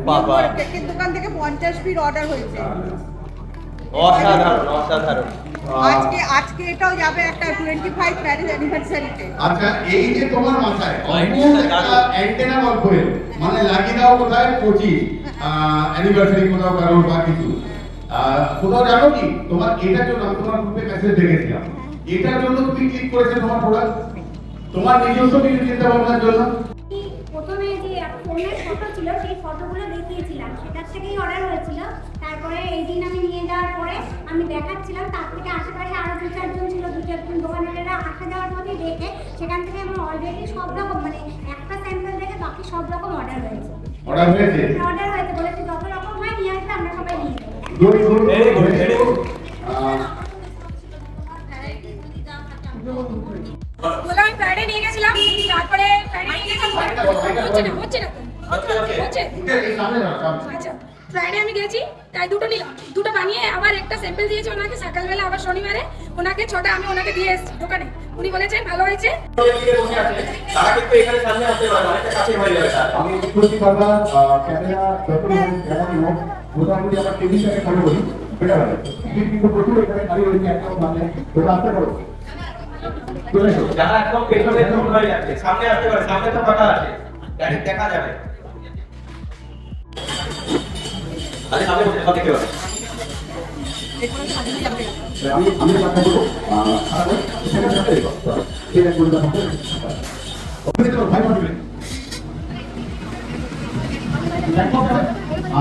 বাবা। কেকের দোকান থেকে 50 পিস অর্ডার হয়েছে। অসাধারণ অসাধারণ। আজকে এটাও যাবে একটা 25 ম্যারেজ অ্যানিভার্সারিতে। আচ্ছা, এই যে তোমার মাথায় অ্যান্টেনা গল্প এলো, মানে লাগিয়ে দাও কোথায় 25 অ্যানিভার্সারি কোথাও কারোর বা কিছু কোথাও জানো কি তোমার এটার জন্য আমি তোমার গ্রুপে মেসেজ দেখেছিলাম, এটার জন্য তুমি ক্লিক করেছে তোমার প্রোডাক্ট, তোমার নিজস্ব কিছু চিন্তা ভাবনার জন্য। প্রথমে যে ফোনের ফটো ছিল সেই ফটোগুলো দেখিয়েছিলাম, সেটার থেকেই অর্ডার হয়েছিল। তারপরে এই দিন আমি নিয়ে যাওয়ার পরে আমি দেখাচ্ছিলাম, তার থেকে আশেপাশে আরো 2-4 জন ছিল, 2-4 জন দোকানেরা আসা যাওয়ার পথে দেখে সেখান থেকে আমার অলরেডি সব রকম মানে একটা স্যাম্পল দেখে বাকি সব রকম অর্ডার হয়েছে। অর্ডার হয়েছে বলেছে যত রকম হয় নিয়ে আসলে আমরা সবাই নিয়ে যাবো। Good good very good very good. বলে আমি ফ্রাইডে নিয়ে গেছিলাম, তারপরে হচ্ছে না আচ্ছা ফ্রাইডে আমি গেছি, তাই দুটো নিলাম, দুটো বানিয়ে আবার একটা স্যাম্পল দিয়েছে ওনাকে সকালবেলা, আবার শনিবারে ওনাকে 6টা আমি ওনাকে দিয়ে এসেছি দোকানে, উনি বলেছেন ভালো হয়েছে। তারা কিন্তু এখানে সামনে আসতে পারবে, অনেকটা কাছে হয়ে যাবে স্যার। আমি সত্যি কথা ক্যামেরা যতই যেমনই হোক মোটামুটি আমার টেবিলটাকে ফলো করি বেটার হবে, কিন্তু প্রচুর এখানে খালি রয়েছে একদম মানে ওটা আসতে পারো চলে এসো। যারা একদম পেছনে দূর হয়ে যাচ্ছে সামনে আসতে পারে, সামনে তো কথা আছে, ডাইরেক্ট দেখা যাবে। আরে সামনে বসে সব দেখতে পাবে। আমি কথা বলবো সেখানে যাবে ঠিক আছে বলতে হবে ওখানে তো ভাই বলবে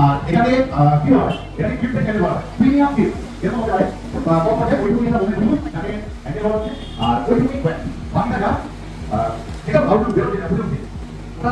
আর এখানে কি হয় এখানে কিপটা খেলে বলা প্রিমিয়াম কিপ এরকম হয় বা কতটা ওই দিনটা বলে দিন তাকে একে বলছে আর ওই দিন বাকিটা এটা ভালো বেরোতে না বুঝুন ওটা